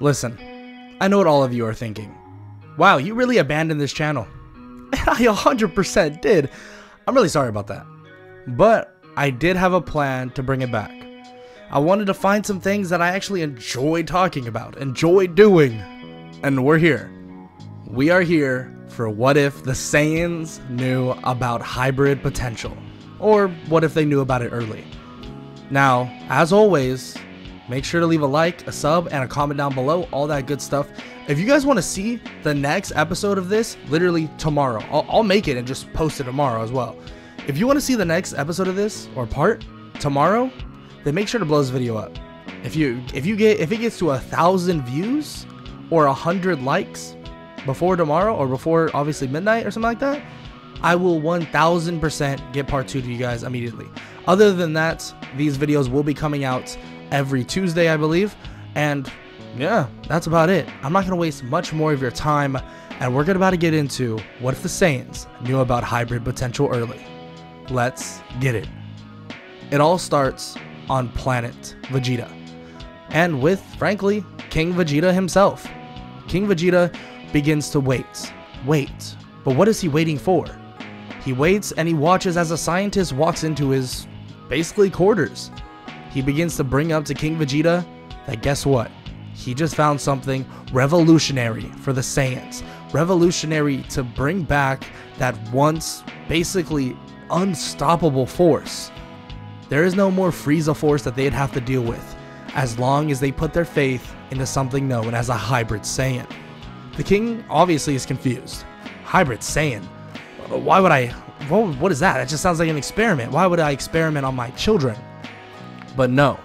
Listen, I know what all of you are thinking. Wow, you really abandoned this channel. And I 100% did. I'm really sorry about that. But I did have a plan to bring it back. I wanted to find some things that I actually enjoy talking about, enjoy doing. And we're here. We are here for what if the Saiyans knew about hybrid potential. Or what if they knew about it early. Now, as always, make sure to leave a like, a sub, and a comment down below, all that good stuff. If you guys want to see the next episode of this, literally tomorrow, I'll make it and just post it tomorrow as well. If you want to see the next episode of this, or part, tomorrow, then make sure to blow this video up. If it gets to 1,000 views, or 100 likes, before tomorrow, or before obviously midnight or something like that, I will 1000% get part 2 to you guys immediately. Other than that, these videos will be coming out every Tuesday, I believe, and yeah, that's about it. I'm not going to waste much more of your time, and we're about to get into what if the Saiyans knew about hybrid potential early. Let's get it. It all starts on planet Vegeta, and with, frankly, King Vegeta himself. King Vegeta begins to wait, but what is he waiting for? He waits and he watches as a scientist walks into his, basically, quarters. He begins to bring up to King Vegeta that guess what? He just found something revolutionary for the Saiyans. Revolutionary to bring back that once, basically, unstoppable force. There is no more Frieza force that they'd have to deal with, as long as they put their faith into something known as a hybrid Saiyan. The king obviously is confused. Hybrid Saiyan? Why would I? What is that? That just sounds like an experiment. Why would I experiment on my children? But no.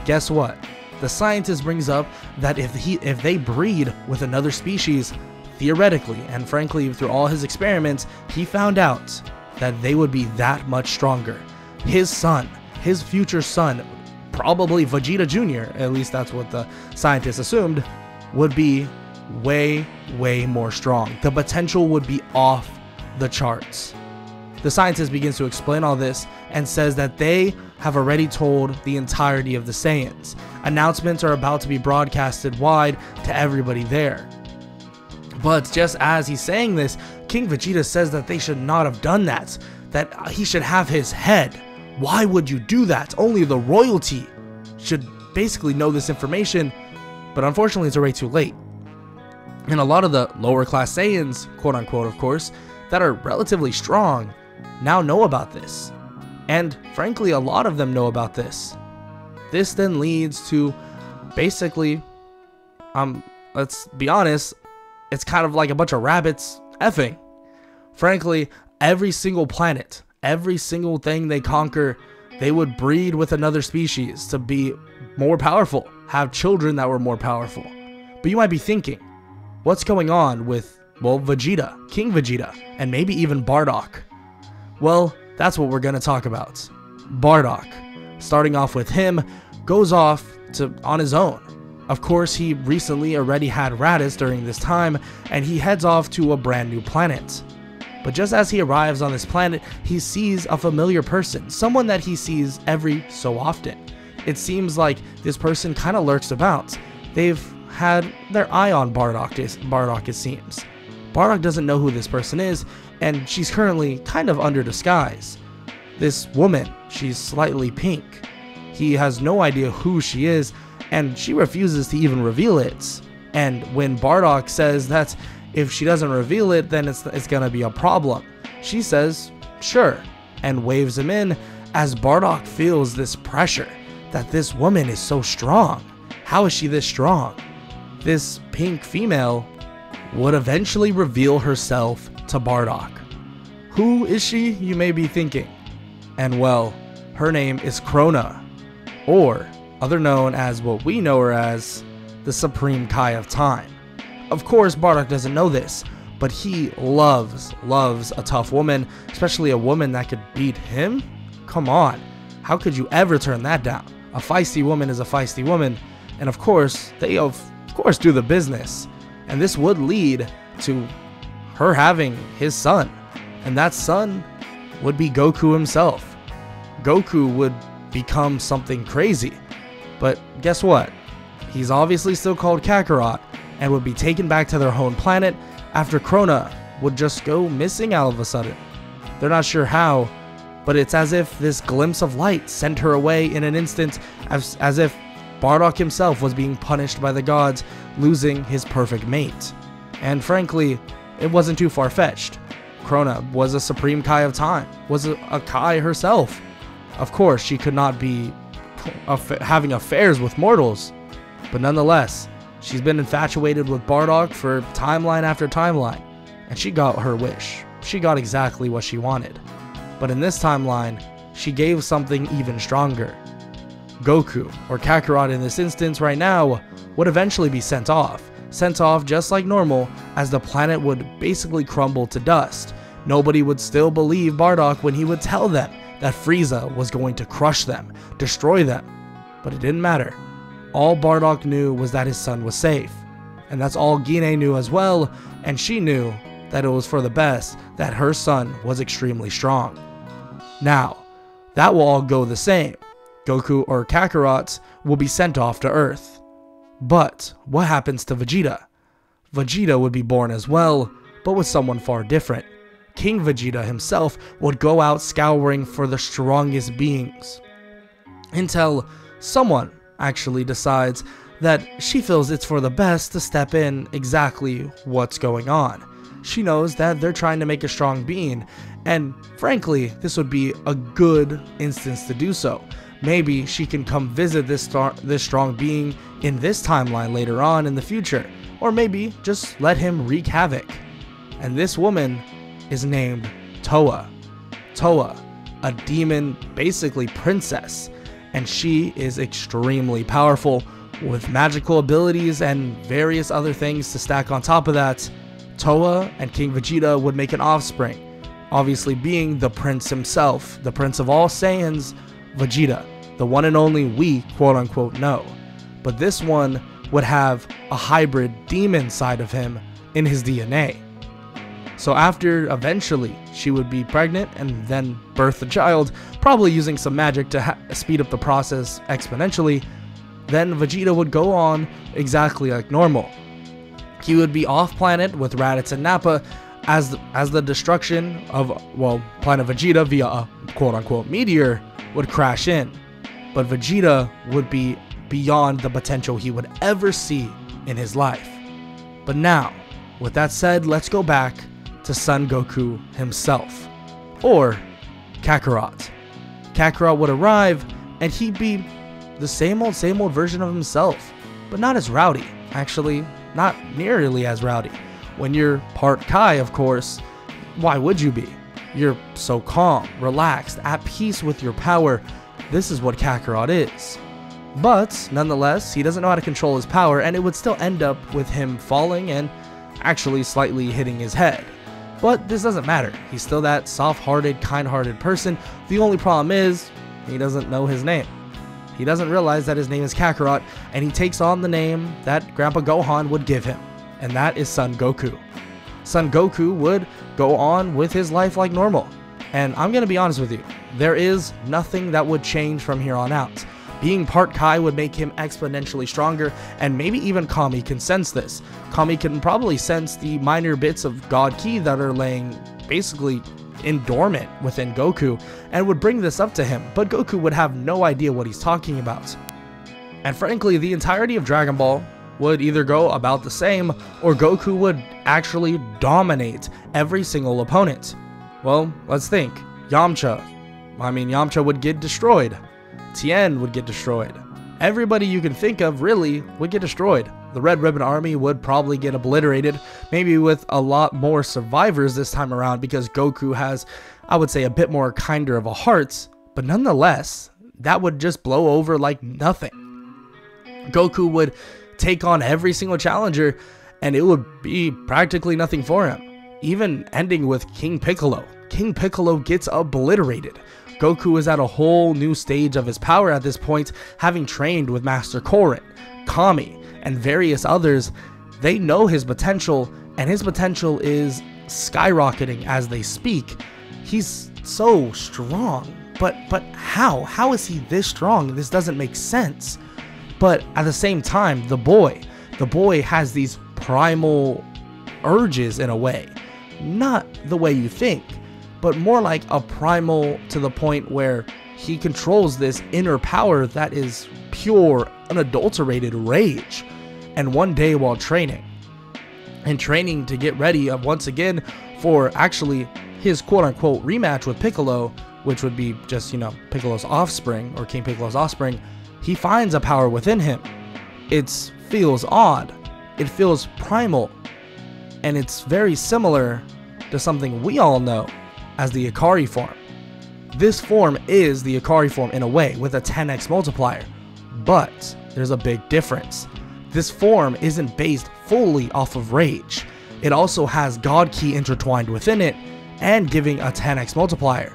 Guess what? The scientist brings up that if they breed with another species, theoretically and frankly through all his experiments, he found out that they would be that much stronger. His son, his future son, probably Vegeta Jr., at least that's what the scientist assumed, would be way more strong. The potential would be off the charts. The scientist begins to explain all this and says that they have already told the entirety of the Saiyans. Announcements are about to be broadcasted wide to everybody there. But just as he's saying this, King Vegeta says that they should not have done that, that he should have his head. Why would you do that? Only the royalty should basically know this information, but unfortunately it's already too late. And a lot of the lower class Saiyans, quote unquote of course, that are relatively strong, now know about this. And frankly, a lot of them know about this. This then leads to basically, let's be honest, it's kind of like a bunch of rabbits effing. Frankly, every single planet, every single thing they conquer, they would breed with another species to be more powerful, have children that were more powerful. But you might be thinking, what's going on with, well, Vegeta, King Vegeta, and maybe even Bardock? Well, that's what we're going to talk about. Bardock, starting off with him, goes off on his own. Of course, he recently already had Raditz during this time, and he heads off to a brand new planet. But just as he arrives on this planet, he sees a familiar person, someone that he sees every so often. It seems like this person kind of lurks about. They've had their eye on Bardock, it seems. Bardock doesn't know who this person is, and she's currently kind of under disguise. This woman, she's slightly pink. He has no idea who she is, and she refuses to even reveal it. And when Bardock says that if she doesn't reveal it, then it's gonna be a problem, she says, sure, and waves him in as Bardock feels this pressure that this woman is so strong. How is she this strong? This pink female would eventually reveal herself to Bardock. Who is she, you may be thinking? And well, her name is Krona, or other known as what we know her as, the Supreme Kai of Time. Of course, Bardock doesn't know this, but he loves a tough woman, especially a woman that could beat him. Come on, how could you ever turn that down? A feisty woman is a feisty woman, and of course, they of course do the business. And this would lead to her having his son, and that son would be Goku himself. Goku would become something crazy, but guess what? He's obviously still called Kakarot and would be taken back to their home planet after Krona would just go missing all of a sudden. They're not sure how, but it's as if this glimpse of light sent her away in an instant, as if Bardock himself was being punished by the gods, losing his perfect mate. And frankly, it wasn't too far-fetched. Krona was a supreme Kai of time, was a Kai herself. Of course, she could not be having affairs with mortals, but nonetheless, she's been infatuated with Bardock for timeline after timeline, and she got her wish. She got exactly what she wanted. But in this timeline, she gave something even stronger. Goku, or Kakarot in this instance right now, would eventually be sent off just like normal, as the planet would basically crumble to dust. Nobody would still believe Bardock when he would tell them that Frieza was going to crush them, destroy them. But it didn't matter. All Bardock knew was that his son was safe. And that's all Gine knew as well, and she knew that it was for the best that her son was extremely strong. Now, that will all go the same. Goku or Kakarot will be sent off to Earth. But what happens to Vegeta? Vegeta would be born as well, but with someone far different. King Vegeta himself would go out scouring for the strongest beings, until someone actually decides that she feels it's for the best to step in exactly what's going on. She knows that they're trying to make a strong being, and frankly, this would be a good instance to do so. Maybe she can come visit this strong being in this timeline later on in the future, or maybe just let him wreak havoc. And this woman is named Toa. Toa, a demon, basically princess, and she is extremely powerful with magical abilities and various other things to stack on top of that. Toa and King Vegeta would make an offspring, obviously being the prince himself, the prince of all Saiyans, Vegeta, the one and only we quote-unquote know. But this one would have a hybrid demon side of him in his DNA. So after eventually she would be pregnant and then birth the child, probably using some magic to speed up the process exponentially, then Vegeta would go on exactly like normal. He would be off planet with Raditz and Nappa as the destruction of, well, planet Vegeta via a quote-unquote meteor would crash in. But Vegeta would be beyond the potential he would ever see in his life. But now, with that said, let's go back to Son Goku himself, or Kakarot. Kakarot would arrive, and he'd be the same old version of himself, but not as rowdy. Actually, not nearly as rowdy. When you're part Kai, of course, why would you be? You're so calm, relaxed, at peace with your power. This is what Kakarot is. But, nonetheless, he doesn't know how to control his power, and it would still end up with him falling and actually slightly hitting his head. But this doesn't matter. He's still that soft-hearted, kind-hearted person. The only problem is, he doesn't know his name. He doesn't realize that his name is Kakarot, and he takes on the name that Grandpa Gohan would give him, and that is Son Goku. Son Goku would go on with his life like normal. And I'm gonna be honest with you, there is nothing that would change from here on out. Being part Kai would make him exponentially stronger, and maybe even Kami can sense this. Kami can probably sense the minor bits of God Ki that are laying basically in dormant within Goku, and would bring this up to him, but Goku would have no idea what he's talking about. And frankly, the entirety of Dragon Ball would either go about the same, or Goku would actually dominate every single opponent. Well, let's think. Yamcha would get destroyed. Tien would get destroyed. Everybody you can think of really would get destroyed. The Red Ribbon Army would probably get obliterated, maybe with a lot more survivors this time around, because Goku has, I would say, a bit more kinder of a heart, but nonetheless, that would just blow over like nothing. Goku would take on every single challenger, and it would be practically nothing for him. Even ending with King Piccolo. King Piccolo gets obliterated. Goku is at a whole new stage of his power at this point, having trained with Master Korin, Kami, and various others. They know his potential, and his potential is skyrocketing as they speak. He's so strong, but how? How is he this strong? This doesn't make sense. But at the same time, the boy has these primal urges in a way. Not the way you think, but more like a primal to the point where he controls this inner power that is pure, unadulterated rage. And one day while training to get ready once again for actually his quote-unquote rematch with Piccolo, which would be just, you know, Piccolo's offspring, or King Piccolo's offspring, he finds a power within him. It feels odd, it feels primal, and it's very similar to something we all know as the Ikari form. This form is the Ikari form in a way, with a 10x multiplier, but there's a big difference. This form isn't based fully off of rage. It also has God Ki intertwined within it and giving a 10x multiplier.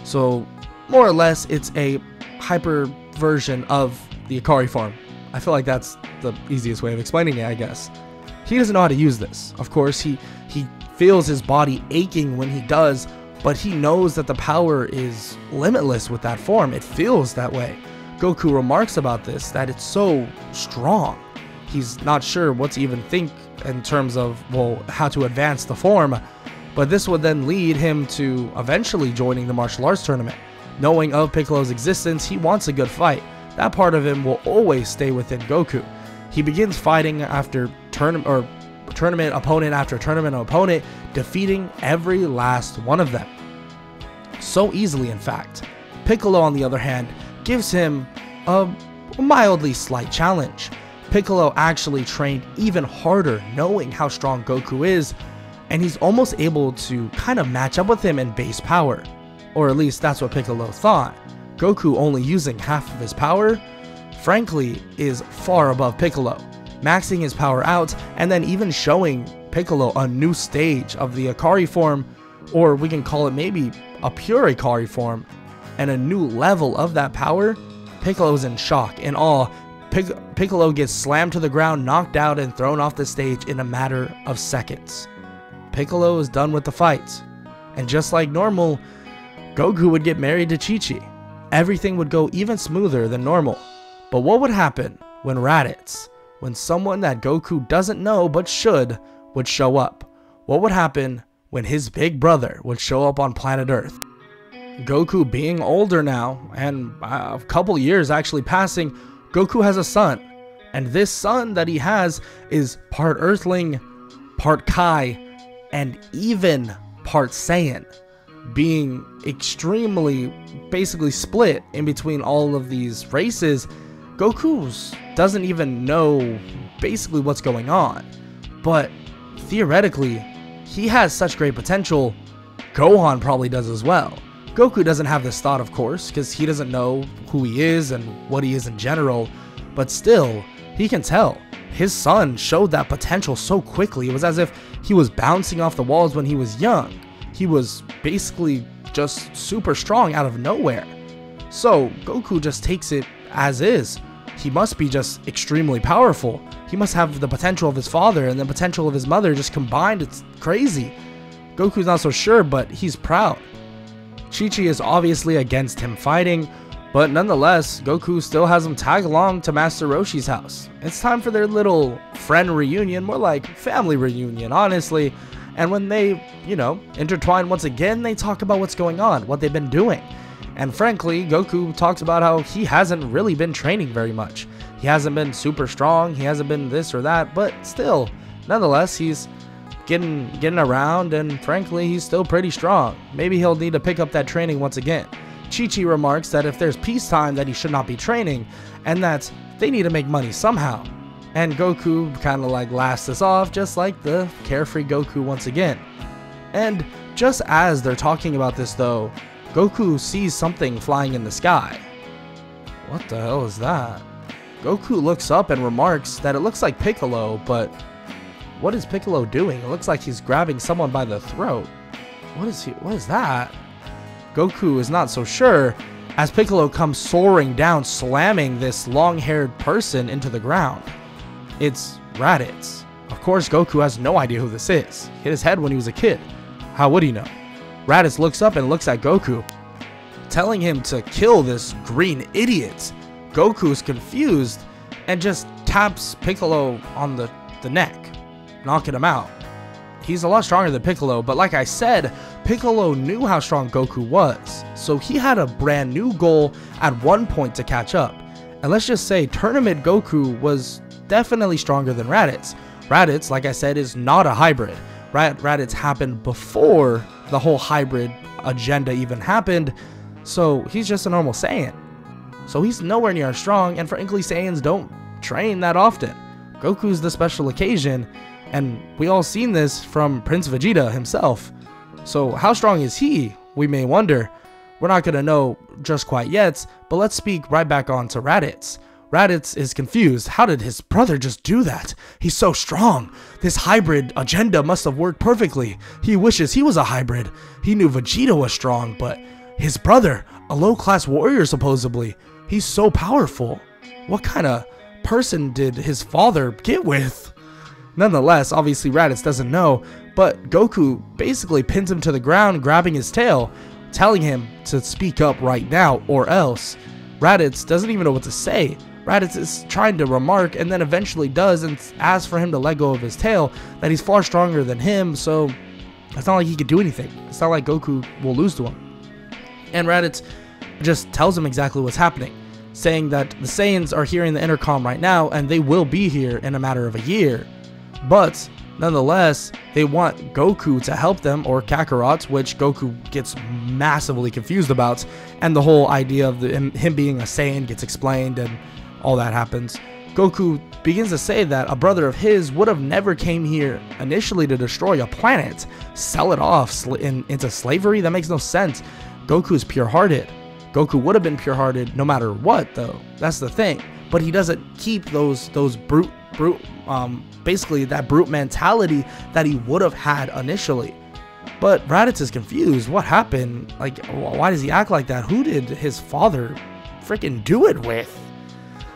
So more or less it's a hyper version of the Ikari form. I feel like that's the easiest way of explaining it, I guess. He doesn't know how to use this. Of course, he feels his body aching when he does, but he knows that the power is limitless with that form. It feels that way. Goku remarks about this, that it's so strong. He's not sure what to even think in terms of, well, how to advance the form, but this would then lead him to eventually joining the martial arts tournament. Knowing of Piccolo's existence, he wants a good fight. That part of him will always stay within Goku. He begins fighting after tournament opponent after tournament opponent, defeating every last one of them. So easily, in fact. Piccolo, on the other hand, gives him a mildly slight challenge. Piccolo actually trained even harder, knowing how strong Goku is, and he's almost able to kind of match up with him in base power. Or at least that's what Piccolo thought. Goku only using half of his power, frankly, is far above Piccolo, maxing his power out and then even showing Piccolo a new stage of the Ikari form, or we can call it maybe a pure Ikari form, and a new level of that power. Piccolo's in shock and awe. Piccolo gets slammed to the ground, knocked out, and thrown off the stage in a matter of seconds. Piccolo is done with the fight, and just like normal, Goku would get married to Chi-Chi. Everything would go even smoother than normal. But what would happen when Raditz, when someone that Goku doesn't know but should, would show up? What would happen when his big brother would show up on planet Earth? Goku being older now, and a couple years actually passing, Goku has a son, and this son that he has is part Earthling, part Kai, and even part Saiyan, being extremely basically split in between all of these races. Goku doesn't even know basically what's going on, but theoretically he has such great potential. Gohan probably does as well. Goku doesn't have this thought, of course, because he doesn't know who he is and what he is in general, but still, he can tell. His son showed that potential so quickly. It was as if he was bouncing off the walls when he was young. He was basically just super strong out of nowhere. So Goku just takes it as is. He must be just extremely powerful. He must have the potential of his father and the potential of his mother just combined. It's crazy. Goku's not so sure, but he's proud. Chi-Chi is obviously against him fighting, but nonetheless, Goku still has him tag along to Master Roshi's house. It's time for their little friend reunion, more like family reunion, honestly. And when they, intertwine once again, they talk about what's going on, what they've been doing. And frankly, Goku talks about how he hasn't really been training very much. He hasn't been super strong, he hasn't been this or that, but still, nonetheless, he's getting around, and frankly, he's still pretty strong. Maybe he'll need to pick up that training once again. Chi-Chi remarks that if there's peacetime that he should not be training, and that they need to make money somehow. And Goku kind of like laughs this off, just like the carefree Goku once again. And just as they're talking about this though, Goku sees something flying in the sky. What the hell is that? Goku looks up and remarks that it looks like Piccolo, but what is Piccolo doing? It looks like he's grabbing someone by the throat. What is that? Goku is not so sure as Piccolo comes soaring down, slamming this long-haired person into the ground. It's Raditz. Of course, Goku has no idea who this is. He hit his head when he was a kid. How would he know? Raditz looks up and looks at Goku, telling him to kill this green idiot. Goku's confused and just taps Piccolo on the neck, knocking him out. He's a lot stronger than Piccolo, but like I said, Piccolo knew how strong Goku was, so he had a brand new goal at one point to catch up. And let's just say Tournament Goku was definitely stronger than Raditz. Raditz, like I said, is not a hybrid. Raditz happened before the whole hybrid agenda even happened, so he's just a normal Saiyan. So he's nowhere near as strong, and frankly, Saiyans don't train that often. Goku's the special occasion, and we all seen this from Prince Vegeta himself. So how strong is he, we may wonder. We're not going to know just quite yet, but let's speak right back on to Raditz. Raditz is confused. How did his brother just do that? He's so strong. This hybrid agenda must have worked perfectly. He wishes he was a hybrid. He knew Vegeta was strong, but his brother, a low-class warrior supposedly, he's so powerful. What kind of person did his father get with? Nonetheless, obviously Raditz doesn't know, but Goku basically pins him to the ground, grabbing his tail, telling him to speak up right now or else. Raditz doesn't even know what to say. Raditz is trying to remark and then eventually does and asks for him to let go of his tail, that he's far stronger than him, so it's not like he could do anything. It's not like Goku will lose to him. And Raditz just tells him exactly what's happening, saying that the Saiyans are hearing the intercom right now and they will be here in a matter of a year. But nonetheless, they want Goku to help them, or Kakarot, which Goku gets massively confused about, and the whole idea of him being a Saiyan gets explained and all that happens. Goku begins to say that a brother of his would have never came here initially to destroy a planet, sell it off into slavery. That makes no sense. Goku is pure-hearted. Goku would have been pure-hearted no matter what, though. That's the thing. But he doesn't keep those basically that brute mentality that he would have had initially. But Raditz is confused. What happened? Like, why does he act like that? Who did his father freaking do it with?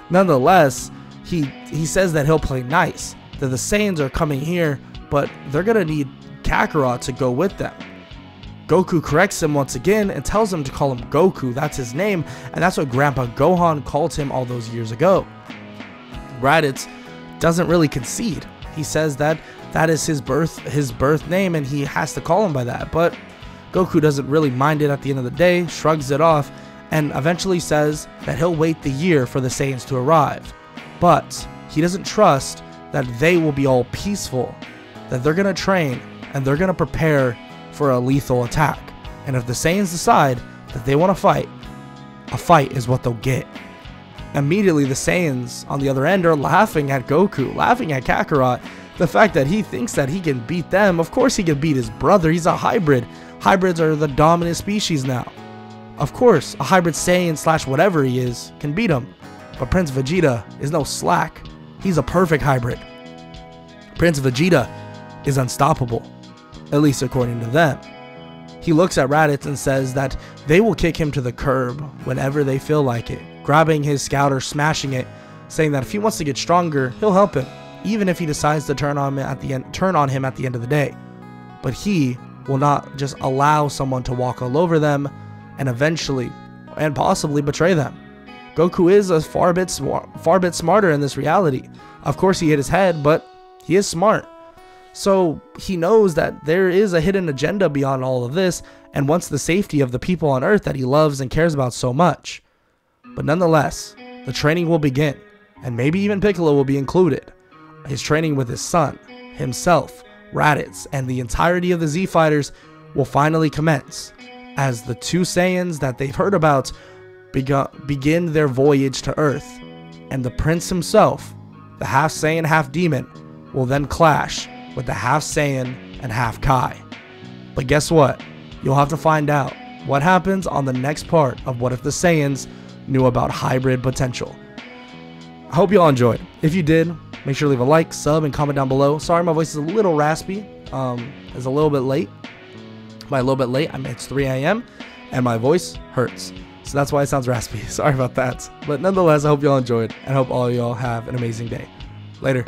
Nonetheless, he says that he'll play nice, that the Saiyans are coming here, but they're gonna need Kakarot to go with them. Goku corrects him once again and tells him to call him Goku. That's his name, and that's what Grandpa Gohan called him all those years ago. Raditz doesn't really concede. He says that that is his birth name and he has to call him by that, but Goku doesn't really mind it at the end of the day, shrugs it off, and eventually says that he'll wait the year for the Saiyans to arrive. But he doesn't trust that they will be all peaceful, that they're going to train and they're going to prepare for a lethal attack. And if the Saiyans decide that they want to fight, a fight is what they'll get. Immediately the Saiyans on the other end are laughing at Goku, laughing at Kakarot. The fact that he thinks that he can beat them. Of course he can beat his brother. He's a hybrid. Hybrids are the dominant species now. Of course, a hybrid Saiyan / whatever he is can beat him. But Prince Vegeta is no slack. He's a perfect hybrid. Prince Vegeta is unstoppable, at least according to them. He looks at Raditz and says that they will kick him to the curb whenever they feel like it, grabbing his scouter, smashing it, saying that if he wants to get stronger, he'll help him, even if he decides to turn on him at the end of the day. But he will not just allow someone to walk all over them and eventually and possibly betray them. Goku is a far bit smarter in this reality. Of course he hit his head, but he is smart. So he knows that there is a hidden agenda beyond all of this and wants the safety of the people on Earth that he loves and cares about so much. But nonetheless, the training will begin, and maybe even Piccolo will be included. His training with his son, himself, Raditz, and the entirety of the Z Fighters will finally commence, as the two Saiyans that they've heard about begin their voyage to Earth, and the Prince himself, the half Saiyan, half Demon, will then clash with the half Saiyan and half Kai. But guess what? You'll have to find out what happens on the next part of What If the Saiyans Knew About Hybrid Potential. I hope you all enjoyed. If you did, make sure to leave a like, sub, and comment down below. Sorry my voice is a little raspy. It's a little bit late. By a little bit late, I mean it's 3 a.m. and my voice hurts. So that's why it sounds raspy. Sorry about that. But nonetheless, I hope you all enjoyed and I hope all of y'all have an amazing day. Later.